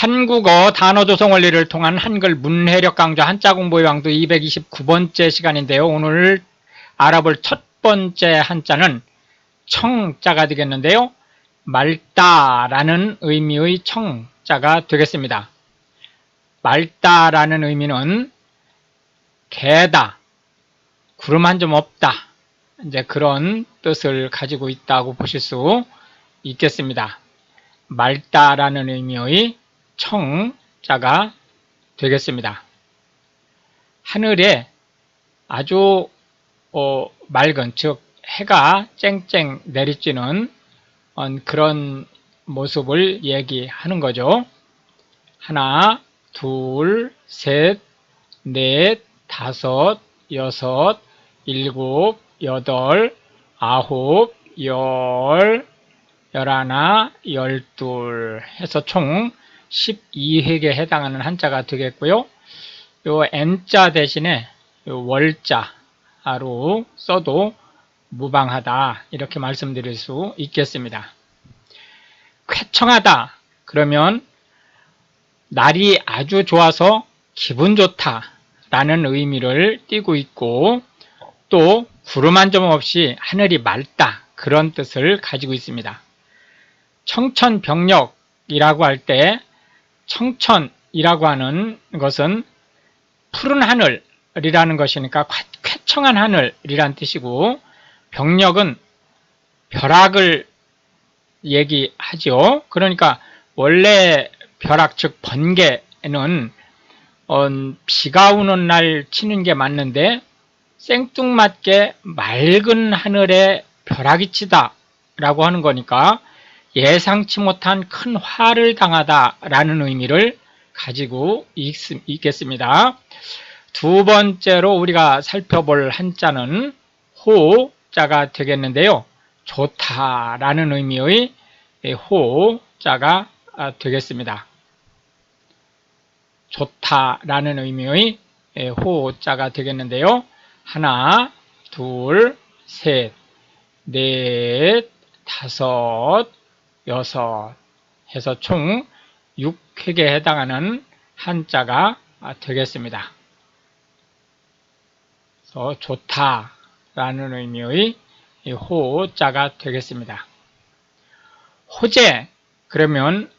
한국어 단어 조성 원리를 통한 한글 문해력 강좌 한자 공부의 왕도 229번째 시간인데요. 오늘 알아볼 첫 번째 한자는 청자가 되겠는데요. 맑다라는 의미의 청자가 되겠습니다. 맑다라는 의미는 개다, 구름 한 점 없다, 이제 그런 뜻을 가지고 있다고 보실 수 있겠습니다. 맑다라는 의미의 청자가 되겠습니다. 하늘에 아주 맑은, 즉 해가 쨍쨍 내리쬐는 그런 모습을 얘기하는 거죠. 하나, 둘, 셋, 넷, 다섯, 여섯, 일곱, 여덟, 아홉, 열, 열하나, 열둘 해서 총 12획에 해당하는 한자가 되겠고요. 요 N자 대신에 요 월자로 써도 무방하다 이렇게 말씀드릴 수 있겠습니다. 쾌청하다 그러면 날이 아주 좋아서 기분 좋다 라는 의미를 띠고 있고, 또 구름 한 점 없이 하늘이 맑다 그런 뜻을 가지고 있습니다. 청천벽력이라고 할 때 청천이라고 하는 것은 푸른 하늘이라는 것이니까 쾌청한 하늘이란 뜻이고, 벽력은 벼락을 얘기하죠. 그러니까 원래 벼락 즉 번개는 비가 오는 날 치는 게 맞는데 생뚱맞게 맑은 하늘에 벼락이 치다 라고 하는 거니까 예상치 못한 큰 화를 당하다 라는 의미를 가지고 있겠습니다. 두 번째로 우리가 살펴볼 한자는 호자가 되겠는데요. 좋다 라는 의미의 호자가 되겠습니다. 좋다 라는 의미의 호자가 되겠는데요. 하나, 둘, 셋, 넷, 다섯, 여섯 해서 총 6획에 해당하는 한자가 되겠습니다. 그래서 좋다라는 의미의 호자가 되겠습니다. 호재 그러면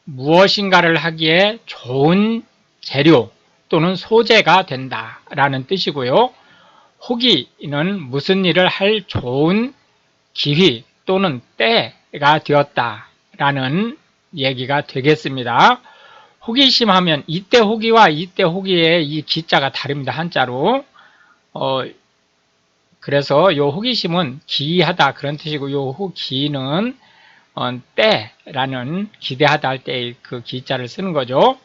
무엇인가를 하기에 좋은 재료 또는 소재가 된다라는 뜻이고요. 호기는 무슨 일을 할 좋은 기회 또는 때가 되었다라는 얘기가 되겠습니다. 호기심 하면 이때 호기와 이때 호기의 이 기자가 다릅니다. 한자로. 그래서 요 호기심은 기이하다 그런 뜻이고, 요 호기는 때라는 기대하다 할 때 그 기자를 쓰는 거죠.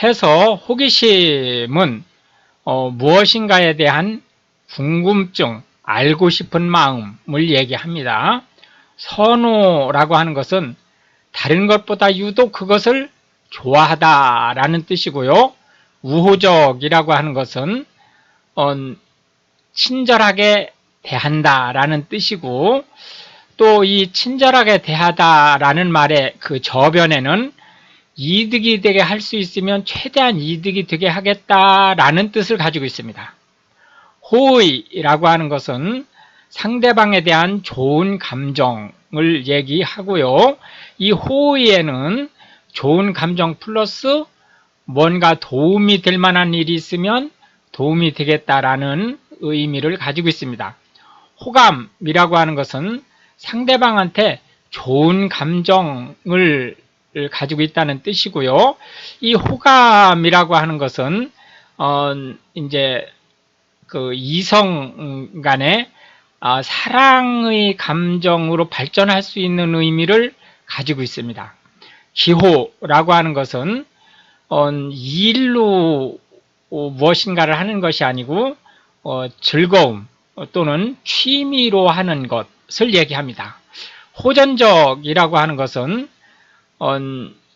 해서 호기심은 무엇인가에 대한 궁금증, 알고 싶은 마음을 얘기합니다. 선호라고 하는 것은 다른 것보다 유독 그것을 좋아하다라는 뜻이고요. 우호적이라고 하는 것은 친절하게 대한다라는 뜻이고, 또 이 친절하게 대하다라는 말의 그 저변에는 이득이 되게 할 수 있으면 최대한 이득이 되게 하겠다라는 뜻을 가지고 있습니다. 호의라고 하는 것은 상대방에 대한 좋은 감정을 얘기하고요. 이 호의에는 좋은 감정 플러스 뭔가 도움이 될 만한 일이 있으면 도움이 되겠다라는 의미를 가지고 있습니다. 호감이라고 하는 것은 상대방한테 좋은 감정을 가지고 있다는 뜻이고요. 이 호감이라고 하는 것은 이제 그 이성 간의 사랑의 감정으로 발전할 수 있는 의미를 가지고 있습니다. 기호라고 하는 것은 일로 무엇인가를 하는 것이 아니고 즐거움 또는 취미로 하는 것을 얘기합니다. 호전적이라고 하는 것은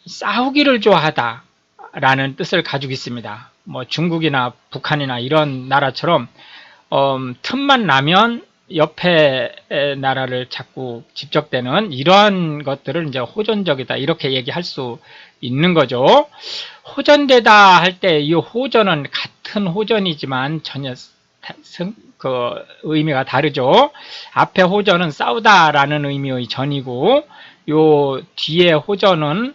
싸우기를 좋아하다 라는 뜻을 가지고 있습니다. 중국이나 북한이나 이런 나라처럼 틈만 나면 옆에 나라를 자꾸 집적되는 이러한 것들을 이제 호전적이다 이렇게 얘기할 수 있는 거죠. 호전되다 할 때 이 호전은 같은 호전이지만 전혀 의미가 다르죠. 앞에 호전은 싸우다라는 의미의 전이고 요 뒤에 호전은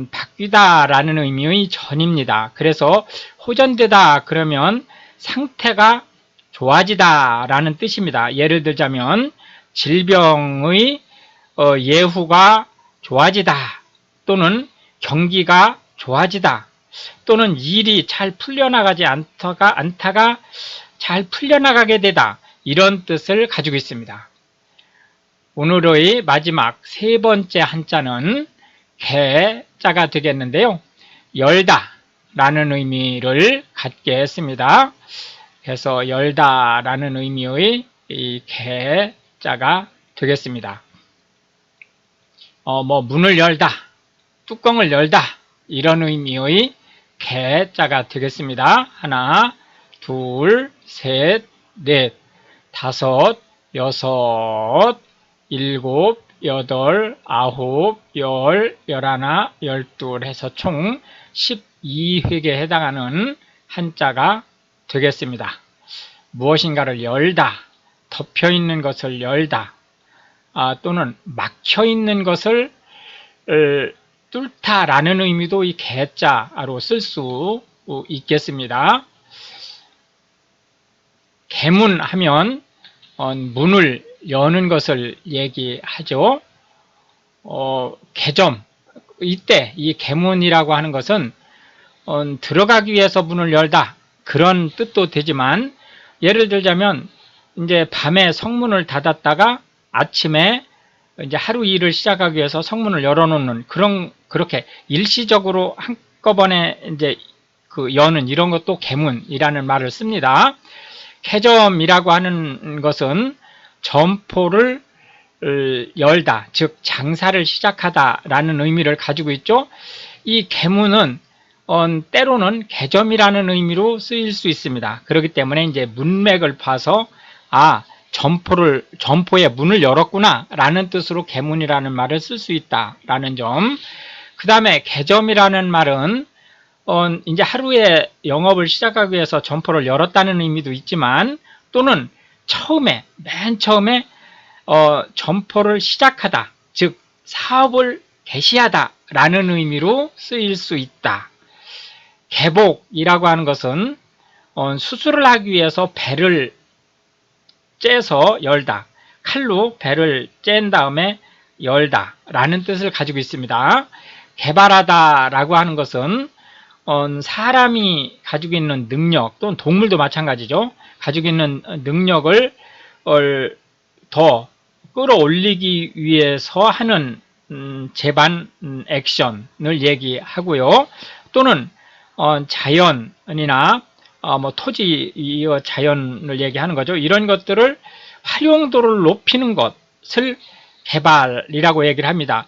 바뀌다라는 의미의 전입니다. 그래서 호전되다 그러면 상태가 좋아지다 라는 뜻입니다. 예를 들자면 질병의 예후가 좋아지다 또는 경기가 좋아지다 또는 일이 잘 풀려나가지 않다가 잘 풀려나가게 되다 이런 뜻을 가지고 있습니다. 오늘의 마지막 세 번째 한자는 개자가 되겠는데요. 열다 라는 의미를 갖게 했습니다. 그래서 열다 라는 의미의 이 개자가 되겠습니다. 문을 열다, 뚜껑을 열다 이런 의미의 개자가 되겠습니다. 하나, 둘, 셋, 넷, 다섯, 여섯, 일곱, 여덟, 아홉, 열, 열하나, 열둘 해서 총 12획에 해당하는 한자가 되겠습니다. 무엇인가를 열다, 덮여있는 것을 열다, 또는 막혀있는 것을 뚫다라는 의미도 이 개자로 쓸 수 있겠습니다. 개문하면 문을 여는 것을 얘기하죠. 개점, 이때 이 개문이라고 하는 것은 들어가기 위해서 문을 열다 그런 뜻도 되지만, 예를 들자면 이제 밤에 성문을 닫았다가 아침에 이제 하루 일을 시작하기 위해서 성문을 열어놓는 그렇게 일시적으로 한꺼번에 이제 여는 이런 것도 개문이라는 말을 씁니다. 개점이라고 하는 것은 점포를 열다, 즉 장사를 시작하다라는 의미를 가지고 있죠. 이 개문은 때로는 개점이라는 의미로 쓰일 수 있습니다. 그렇기 때문에 이제 문맥을 봐서 점포의 문을 열었구나 라는 뜻으로 개문이라는 말을 쓸 수 있다라는 점. 그 다음에 개점이라는 말은 이제 하루에 영업을 시작하기 위해서 점포를 열었다는 의미도 있지만, 또는 맨 처음에 점포를 시작하다, 즉 사업을 개시하다 라는 의미로 쓰일 수 있다. 개복이라고 하는 것은 수술을 하기 위해서 배를 째서 열다, 칼로 배를 짠 다음에 열다 라는 뜻을 가지고 있습니다. 개발하다 라고 하는 것은 사람이 가지고 있는 능력, 또는 동물도 마찬가지죠. 가지고 있는 능력을 더 끌어올리기 위해서 하는 재반 액션을 얘기하고요. 또는 자연이나 토지 자연을 얘기하는 거죠. 이런 것들을 활용도를 높이는 것을 개발이라고 얘기를 합니다.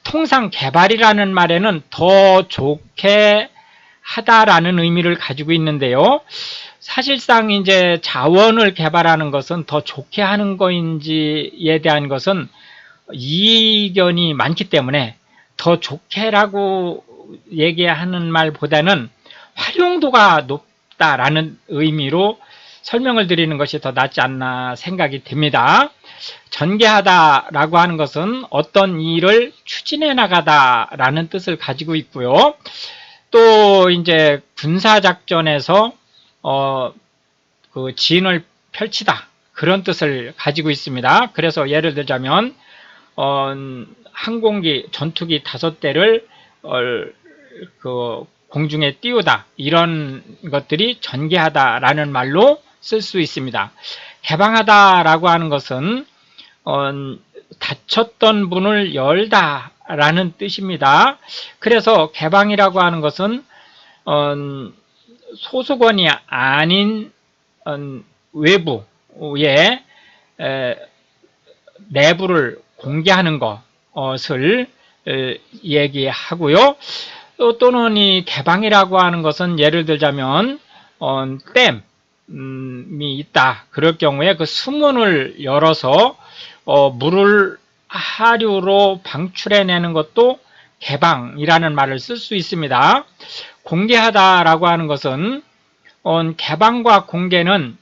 통상 개발이라는 말에는 더 좋게 하다라는 의미를 가지고 있는데요. 사실상 이제 자원을 개발하는 것은 더 좋게 하는 거인지에 대한 것은 이견이 많기 때문에 더 좋게라고 얘기하는 말보다는 활용도가 높다라는 의미로 설명을 드리는 것이 더 낫지 않나 생각이 듭니다. 전개하다라고 하는 것은 어떤 일을 추진해 나가다라는 뜻을 가지고 있고요. 또 이제 군사작전에서 진을 펼치다 그런 뜻을 가지고 있습니다. 그래서 예를 들자면 항공기 전투기 5대를 공중에 띄우다, 이런 것들이 전개하다라는 말로 쓸 수 있습니다. 개방하다라고 하는 것은 닫혔던 문을 열다라는 뜻입니다. 그래서 개방이라고 하는 것은 소수권이 아닌 외부의 내부를 공개하는 것을 얘기하고요. 또는 이 개방이라고 하는 것은 예를 들자면 있다. 그럴 경우에 그 수문을 열어서 물을 하류로 방출해내는 것도 개방이라는 말을 쓸 수 있습니다. 공개하다라고 하는 것은 개방과 공개는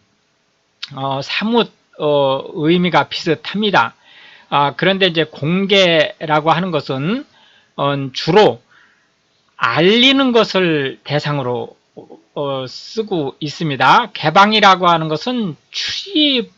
사뭇 의미가 비슷합니다. 그런데 이제 공개라고 하는 것은 주로 알리는 것을 대상으로 쓰고 있습니다. 개방이라고 하는 것은 출입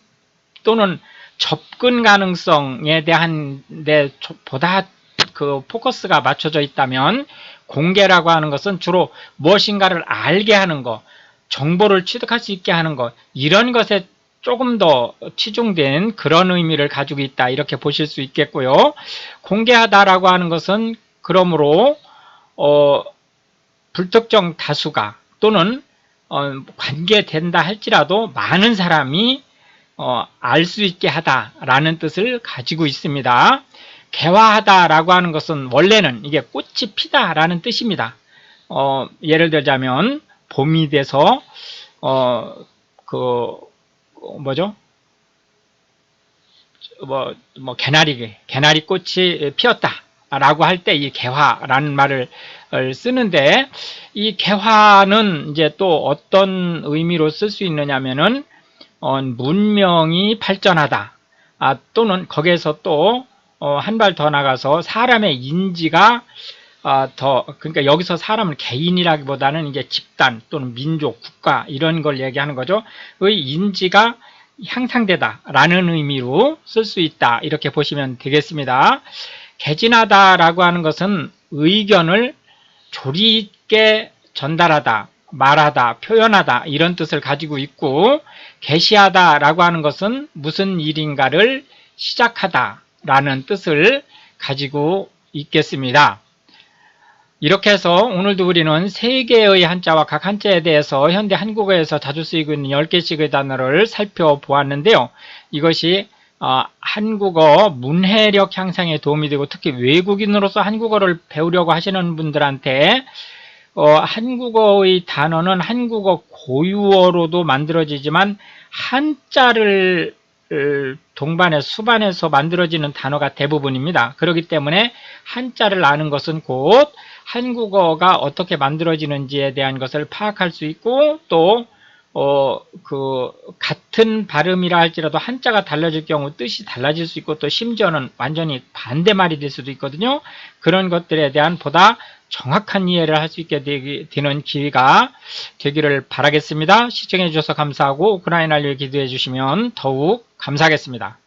또는 접근 가능성에 대한 데 보다 그 포커스가 맞춰져 있다면, 공개라고 하는 것은 주로 무엇인가를 알게 하는 것, 정보를 취득할 수 있게 하는 것, 이런 것에 조금 더 치중된 그런 의미를 가지고 있다, 이렇게 보실 수 있겠고요. 공개하다라고 하는 것은 그러므로 불특정 다수가 또는 관계된다 할지라도 많은 사람이 알 수 있게 하다라는 뜻을 가지고 있습니다. 개화하다라고 하는 것은 원래는 이게 꽃이 피다라는 뜻입니다. 예를 들자면 봄이 돼서 개나리 꽃이 피었다라고 할 때 이 개화라는 말을 쓰는데, 이 개화는 이제 또 어떤 의미로 쓸 수 있느냐면은 문명이 발전하다, 또는 거기에서 또 한 발 더 나가서 사람의 인지가 그러니까 여기서 사람은 개인이라기보다는 이제 집단 또는 민족, 국가 이런 걸 얘기하는 거죠. 의 인지가 향상되다라는 의미로 쓸 수 있다, 이렇게 보시면 되겠습니다. 개진하다라고 하는 것은 의견을 조리 있게 전달하다, 말하다, 표현하다, 이런 뜻을 가지고 있고, 개시하다라고 하는 것은 무슨 일인가를 시작하다라는 뜻을 가지고 있겠습니다. 이렇게 해서 오늘도 우리는 3개의 한자와 각 한자에 대해서 현대 한국어에서 자주 쓰이고 있는 10개씩의 단어를 살펴보았는데요. 이것이 한국어 문해력 향상에 도움이 되고, 특히 외국인으로서 한국어를 배우려고 하시는 분들한테 한국어의 단어는 한국어 고유어로도 만들어지지만 한자를 동반해 수반해서 만들어지는 단어가 대부분입니다. 그렇기 때문에 한자를 아는 것은 곧 한국어가 어떻게 만들어지는지에 대한 것을 파악할 수 있고, 또 같은 발음이라 할지라도 한자가 달라질 경우 뜻이 달라질 수 있고, 또 심지어는 완전히 반대말이 될 수도 있거든요. 그런 것들에 대한 보다 정확한 이해를 할 수 있게 되는 기회가 되기를 바라겠습니다. 시청해 주셔서 감사하고 우크라이나를 기도해 주시면 더욱 감사하겠습니다.